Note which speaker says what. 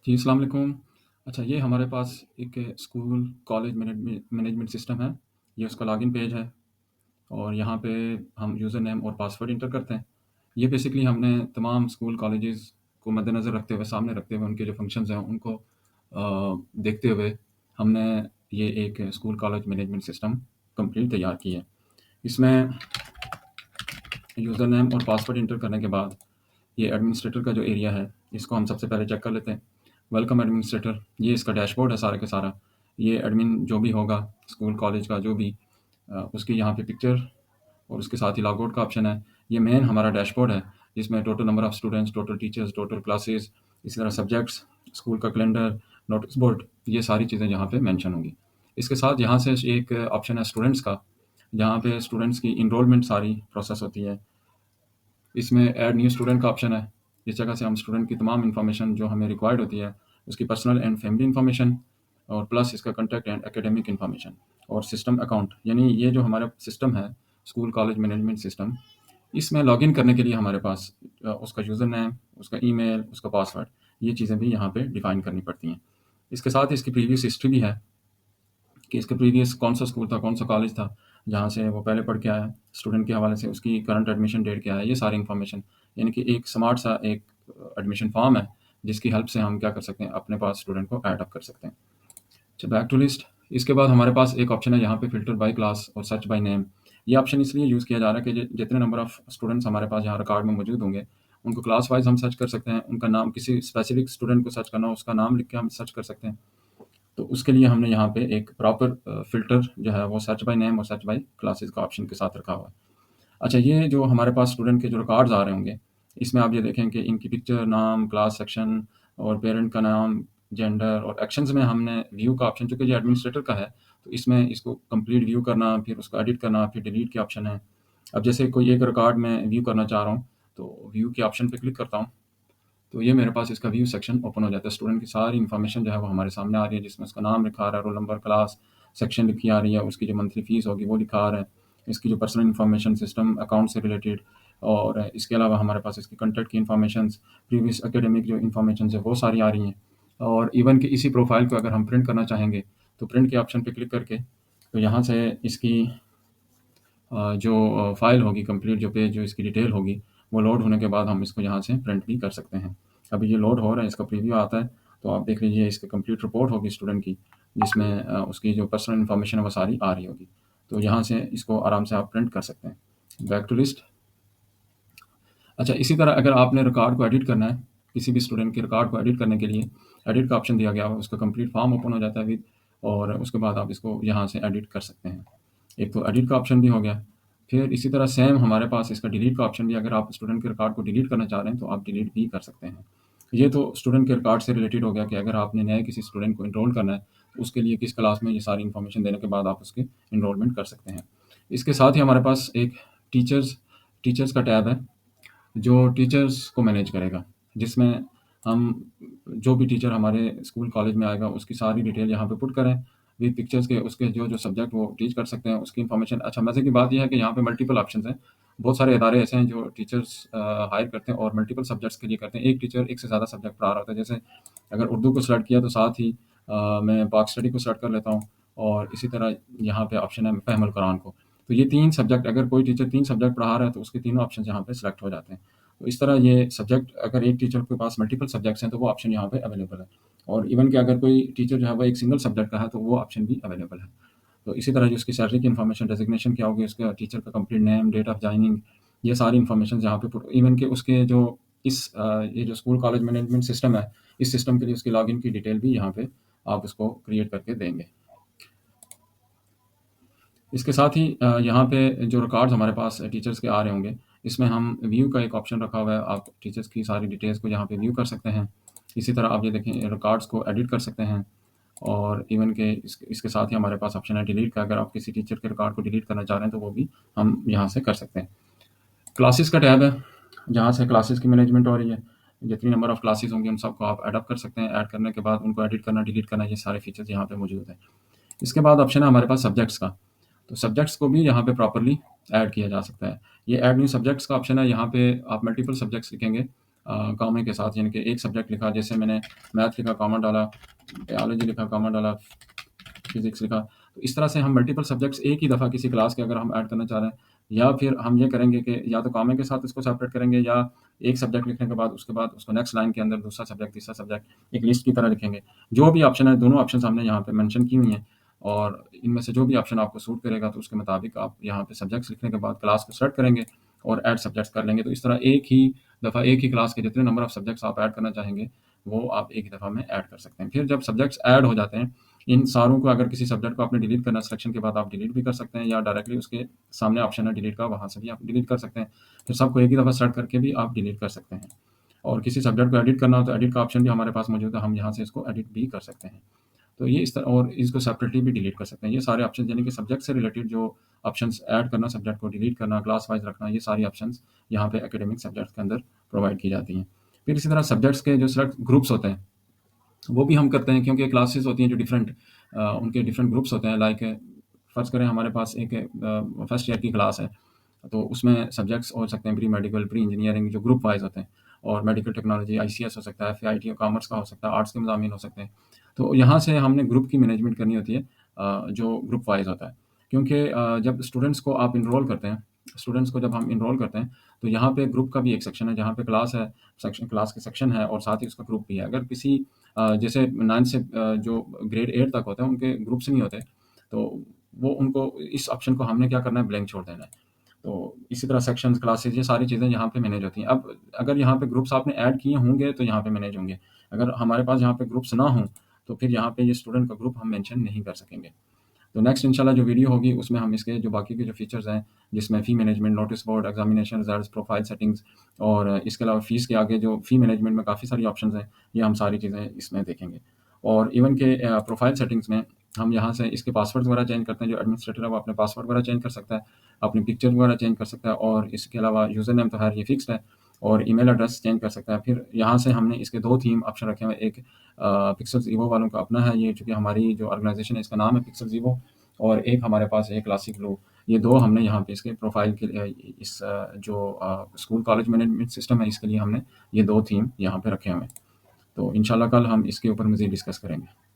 Speaker 1: जी, अस्सलाम वालेकुम। अच्छा, ये हमारे पास एक स्कूल कॉलेज मैनेजमेंट सिस्टम है। ये उसका लॉगिन पेज है और यहाँ पे हम यूज़र नेम और पासवर्ड एंटर करते हैं। ये बेसिकली हमने तमाम स्कूल कॉलेजेस को मद्देनज़र रखते हुए, सामने रखते हुए, उनके जो फंक्शंस हैं उनको देखते हुए हमने ये एक school college management system complete तैयार की है। इसमें यूज़र नेम और पासवर्ड एंटर करने के बाद ये एडमिनिस्ट्रेटर का जो एरिया है, इसको हम सबसे पहले चेक कर लेते हैं। वेलकम एडमिनिस्ट्रेटर, ये इसका डैशबोर्ड है सारा का सारा। ये एडमिन जो भी होगा स्कूल कॉलेज का जो भी उसकी यहाँ पे पिक्चर और उसके साथ ही लॉगआउट का ऑप्शन है। ये मेन हमारा डैशबोर्ड है जिसमें total number of students, total teachers, total classes, इसी तरह सब्जेक्ट्स, स्कूल का कैलेंडर, नोटिस बोर्ड, ये सारी चीज़ें यहाँ पे मेंशन होंगी। इसके साथ यहाँ से एक ऑप्शन है स्टूडेंट्स का, जहाँ पे स्टूडेंट्स की इनरोलमेंट सारी प्रोसेस होती है। इसमें ऐड न्यू स्टूडेंट का ऑप्शन है। इस जगह से हम स्टूडेंट की तमाम इन्फॉर्मेशन जो हमें रिक्वायर्ड होती है, उसकी पर्सनल एंड फैमिली इन्फॉर्मेशन और प्लस इसका कॉन्टैक्ट एंड एकेडमिक इन्फॉर्मेशन और सिस्टम अकाउंट, यानी ये जो हमारा सिस्टम है स्कूल कॉलेज मैनेजमेंट सिस्टम, इसमें लॉगिन करने के लिए हमारे पास उसका यूज़र नेम, उसका ईमेल, उसका पासवर्ड, ये चीज़ें भी यहाँ पे डिफ़ाइन करनी पड़ती हैं। इसके साथ ही इसकी प्रीवियस हिस्ट्री भी है कि इसका प्रीवियस कौन सा स्कूल था, कौन सा कॉलेज था, जहाँ से वो पहले पढ़ के आया है, स्टूडेंट के हवाले से उसकी करंट एडमिशन डेट क्या है, ये सारी इन्फॉर्मेशन, यानी कि एक स्मार्ट सा एक एडमिशन फॉर्म है, जिसकी हेल्प से हम क्या कर सकते हैं, अपने पास स्टूडेंट को ऐड अप कर सकते हैं। अच्छा, बैक टू लिस्ट। इसके बाद हमारे पास एक ऑप्शन है यहाँ पे फ़िल्टर बाय क्लास और सर्च बाय नेम। ये ऑप्शन इसलिए यूज़ किया जा रहा है कि जितने नंबर ऑफ स्टूडेंट्स हमारे पास यहाँ रिकॉर्ड में मौजूद होंगे, उनको क्लास वाइज़ हम सर्च कर सकते हैं। उनका नाम, किसी स्पेसिफिक स्टूडेंट को सर्च करना हो, उसका नाम लिख के हम सर्च कर सकते हैं। तो उसके लिए हमने यहाँ पे एक प्रॉपर फ़िल्टर जो है वो सर्च बाय नेम और सर्च बाय क्लासेस का ऑप्शन के साथ रखा हुआ है। अच्छा, ये जो हमारे पास स्टूडेंट के जो रिकॉर्ड्स आ रहे होंगे, इसमें आप ये देखें कि इनकी पिक्चर, नाम, क्लास सेक्शन और पेरेंट का नाम, जेंडर और एक्शंस में हमने व्यू का ऑप्शन, चूँकि ये एडमिनिस्ट्रेटर का है, तो इसमें इसको कंप्लीट व्यू करना, फिर उसको एडिट करना, फिर डिलीट के ऑप्शन है। अब जैसे कोई एक रिकॉर्ड मैं व्यू करना चाह रहा हूँ, तो व्यू के ऑप्शन पे क्लिक करता हूँ, तो ये मेरे पास इसका व्यू सेक्शन ओपन हो जाता है। स्टूडेंट की सारी इन्फॉर्मेशन जो है वो हमारे सामने आ रही है, जिसमें उसका नाम लिखा आ रहा है, रोल नंबर, क्लास, सेक्शन लिखी आ रही है, उसकी जो मंथली फ़ीस होगी वो लिखा आ रहा है, इसकी जो पर्सनल इन्फॉर्मेशन सिस्टम अकाउंट से रिलेटेड, और इसके अलावा हमारे पास इसकी कॉन्टैक्ट की इन्फॉर्मेशंस, प्रीवियस एकेडमिक जो इन्फॉर्मेशन है वो सारी आ रही हैं। और इवन कि इसी प्रोफाइल को अगर हम प्रिंट करना चाहेंगे, तो प्रिंट के ऑप्शन पे क्लिक करके, तो यहाँ से इसकी जो फ़ाइल होगी, कंप्लीट जो पेज, जो इसकी डिटेल होगी, वो लोड होने के बाद हम इसको यहाँ से प्रिंट भी कर सकते हैं। अभी ये लोड हो रहा है, इसका प्रीव्यू आता है, तो आप देख लीजिए इसकी कंप्लीट रिपोर्ट होगी स्टूडेंट की, जिसमें उसकी जो पर्सनल इन्फॉर्मेशन है वो सारी आ रही होगी। तो यहाँ से इसको आराम से आप प्रिंट कर सकते हैं। Back to list. अच्छा, इसी तरह अगर आपने रिकॉर्ड को एडिट करना है, किसी भी स्टूडेंट के रिकॉर्ड को एडिट करने के लिए एडिट का ऑप्शन दिया गया हो, उसका कंप्लीट फॉर्म ओपन हो जाता है विद, और उसके बाद आप इसको यहाँ से एडिट कर सकते हैं। एक तो एडिट का ऑप्शन भी हो गया। फिर इसी तरह सेम हमारे पास इसका डिलीट का ऑप्शन भी, अगर आप स्टूडेंट के रिकॉर्ड को डिलीट करना चाह रहे हैं तो आप डिलीट भी कर सकते हैं। ये तो स्टूडेंट के रिकॉर्ड से रिलेटेड हो गया कि अगर आपने नए किसी स्टूडेंट को इनरोल करना है, तो उसके लिए किस क्लास में, ये सारी इन्फॉर्मेशन देने के बाद आप उसकी इनरोलमेंट कर सकते हैं। इसके साथ ही हमारे पास एक टीचर्स टीचर्स का टैब है, जो टीचर्स को मैनेज करेगा, जिसमें हम जो भी टीचर हमारे स्कूल कॉलेज में आएगा उसकी सारी डिटेल यहाँ पे पुट करें विद पिक्चर्स के, उसके जो सब्जेक्ट वो टीच कर सकते हैं उसकी इन्फॉर्मेशन। अच्छा, मज़े की बात यह है कि यहाँ पे मल्टीपल ऑप्शंस हैं। बहुत सारे इदारे ऐसे हैं जो टीचर्स हायर करते हैं और मल्टीपल सब्जेक्ट्स के लिए करते हैं। एक टीचर एक से ज़्यादा सब्जेक्ट पढ़ा रहा होता है। जैसे अगर उर्दू को सेलेक्ट किया तो साथ ही मैं पाक स्टडी को सेलेक्ट कर लेता हूँ, और इसी तरह यहाँ पे ऑप्शन है फ़हमुल कुरान को। तो ये 3 सब्जेक्ट, अगर कोई टीचर 3 सब्जेक्ट पढ़ा रहा है तो उसके तीनों ऑप्शन यहाँ पे सेलेक्ट हो जाते हैं। तो इस तरह ये सब्जेक्ट, अगर एक टीचर के पास मल्टीपल सब्जेक्ट्स हैं तो वो ऑप्शन यहाँ पे अवेलेबल है, और इवन कि अगर कोई टीचर जो है वो एक सिंगल सब्जेक्ट का है तो वो ऑप्शन भी अवेलेबल है। तो इसी तरह जो उसकी सैलरी की इन्फॉर्मेशन, डेजिग्नेशन क्या होगी, उसका टीचर का complete name, date of joining, ये सारी इन्फॉर्मेशन यहाँ पे इवन कि उसके जो ये जो स्कूल कॉलेज मैनेजमेंट सिस्टम है, इस सिस्टम के लिए उसकी लॉगिन की डिटेल भी यहाँ पे आप उसको क्रिएट करके देंगे। इसके साथ ही यहाँ पे जो रिकॉर्ड्स हमारे पास टीचर्स के आ रहे होंगे, इसमें हम व्यू का एक ऑप्शन रखा हुआ है। आप टीचर्स की सारी डिटेल्स को यहाँ पे व्यू कर सकते हैं। इसी तरह आप ये देखें, रिकॉर्ड्स को एडिट कर सकते हैं, और इवन के इसके साथ ही हमारे पास ऑप्शन है डिलीट का। अगर आप किसी टीचर के रिकॉर्ड को डिलीट करना चाह रहे हैं तो वो भी हम यहाँ से कर सकते हैं। क्लासेस का टैब है, जहाँ से क्लासेस की मैनेजमेंट हो रही है। जितनी नंबर ऑफ़ क्लासेस होंगी उन सबको आप ऐड अप कर सकते हैं। ऐड करने के बाद उनको एडिट करना, डिलीट करना, ये सारे फीचर्स यहाँ पे मौजूद हैं। इसके बाद ऑप्शन है हमारे पास सब्जेक्ट्स का। तो सब्जेक्ट्स को भी यहाँ पे प्रॉपर्ली ऐड किया जा सकता है। ये ऐड न्यू सब्जेक्ट्स का ऑप्शन है। यहाँ पे आप मल्टीपल सब्जेक्ट्स लिखेंगे कॉमे के साथ, यानी कि एक सब्जेक्ट लिखा, जैसे मैंने मैथ लिखा, कॉमा डाला, बायोलॉजी लिखा, कॉमा डाला, फिज़िक्स लिखा। तो इस तरह से हम मल्टीपल सब्जेक्ट्स एक ही दफ़ा किसी क्लास के अगर हम ऐड करना चाह रहे हैं, या फिर हम ये करेंगे कि या तो कॉमे के साथ इसको सेपरेट करेंगे, या एक सब्जेक्ट लिखने के बाद उसके बाद उसको नेक्स्ट लाइन के अंदर दूसरा सब्जेक्ट, तीसरा सब्जेक्ट एक लिस्ट की तरह लिखेंगे। जो भी ऑप्शन है, दोनों ऑप्शंस हमने यहाँ पे मेंशन की हुई हैं, और इनमें से जो भी ऑप्शन आपको सूट करेगा तो उसके मुताबिक आप यहाँ पे सब्जेक्ट्स लिखने के बाद क्लास को सेलेक्ट करेंगे और ऐड सब्जेक्ट्स कर लेंगे। तो इस तरह एक ही दफ़ा एक ही क्लास के जितने नंबर ऑफ सब्जेक्ट्स आप ऐड करना चाहेंगे, वो आप एक ही दफ़ा में ऐड कर सकते हैं। फिर जब सब्जेक्ट्स ऐड हो जाते हैं, इन सारों को, अगर किसी सब्जेक्ट को आपने डिलीट करना सिलेक्शन के बाद, आप डिलीट भी कर सकते हैं, या डायरेक्टली उसके सामने ऑप्शन है डिलीट का, वहाँ से भी आप डिलीट कर सकते हैं। फिर सबको एक ही दफ़ा सेलेक्ट करके भी आप डिलीट कर सकते हैं। और किसी सब्जेक्ट को एडिट करना हो तो एडिट का ऑप्शन भी हमारे पास मौजूद है, हम यहाँ से इसको एडिट भी कर सकते हैं। तो ये इस तरह, और इसको सेपरेटली भी डिलीट कर सकते हैं। ये सारे ऑप्शन, यानी कि सब्जेक्ट से रिलेटेड जो ऑप्शंस, ऐड करना, सब्जेक्ट को डिलीट करना, क्लास वाइज रखना, ये सारी ऑप्शंस यहाँ पे एकेडमिक सब्जेक्ट्स के अंदर प्रोवाइड की जाती हैं। फिर इसी तरह सब्जेक्ट्स के जो सेलेक्ट ग्रुप्स होते हैं, वो भी हम करते हैं, क्योंकि क्लासेस होती हैं जो डिफरेंट, उनके डिफरेंट ग्रुप्स होते हैं। लाइक फ़र्ज़ करें हमारे पास एक फर्स्ट ईयर की क्लास है, तो उसमें सब्जेक्ट्स हो सकते हैं प्री मेडिकल, प्री इंजीनियरिंग, जो ग्रुप वाइज होते हैं, और मेडिकल टेक्नोलॉजी, आईसीएस हो सकता है, एफआईटी कॉमर्स का हो सकता है, आर्ट्स के मज़ामीन हो सकते हैं। तो यहाँ से हमने ग्रुप की मैनेजमेंट करनी होती है, जो ग्रुप वाइज होता है। क्योंकि जब स्टूडेंट्स को आप इनरोल करते हैं, स्टूडेंट्स को जब हम इनरोल करते हैं, तो यहाँ पे ग्रुप का भी एक सेक्शन है, जहाँ पे क्लास है, सेक्शन, क्लास के सेक्शन है, और साथ ही उसका ग्रुप भी है। अगर किसी जैसे 9 से जो ग्रेड 8 तक होते हैं, उनके ग्रुप्स नहीं होते, तो वो उनको इस ऑप्शन को हमने क्या करना है, ब्लैंक छोड़ देना है। तो इसी तरह सेक्शंस, क्लासेस, ये सारी चीज़ें यहाँ पे मैनेज होती हैं। अब अगर यहाँ पे ग्रुप्स आपने ऐड किए होंगे तो यहाँ पे मैनेज होंगे। अगर हमारे पास यहाँ पे ग्रुप्स ना हों, तो फिर यहाँ पे ये स्टूडेंट का ग्रुप हम मेंशन नहीं कर सकेंगे। तो नेक्स्ट इंशाल्लाह जो वीडियो होगी उसमें हम इसके जो बाकी के जो फीचर्स हैं, जिसमें fee management, notice board, examination results, profile settings, और इसके अलावा फ़ीस के आगे जो फ़ी मैनेजमेंट में काफ़ी सारी ऑप्शंस हैं, ये हम सारी चीज़ें इसमें देखेंगे। और इवन के प्रोफाइल सेटिंग्स में हम यहाँ से इसके पासवर्ड्स वगैरह चेंज करते हैं। जो एडमिनिस्ट्रेटर है वो अपने पासवर्ड वगैरह चेंज कर सकता है, अपनी पिक्चर वगैरह चेंज कर सकता है, और इसके अलावा यूज़र नेम तो खैर ये फिक्स्ड है, और ईमेल एड्रेस चेंज कर सकता है। फिर यहाँ से हमने इसके 2 थीम ऑप्शन रखे हुए हैं। एक पिक्सेल ज़ीवो वालों का अपना है, ये चूँकि हमारी जो ऑर्गेनाइज़ेशन है इसका नाम है पिक्सेल ज़ीवो, और एक हमारे पास है क्लासिक ब्लू। ये 2 हमने यहाँ पे इसके प्रोफ़ाइल के लिए, इस जो स्कूल कॉलेज मैनेजमेंट सिस्टम है, इसके लिए हमने ये 2 थीम यहाँ पे रखे हुए हैं। तो इंशाल्लाह कल हम इसके ऊपर मज़ीद डिस्कस करेंगे।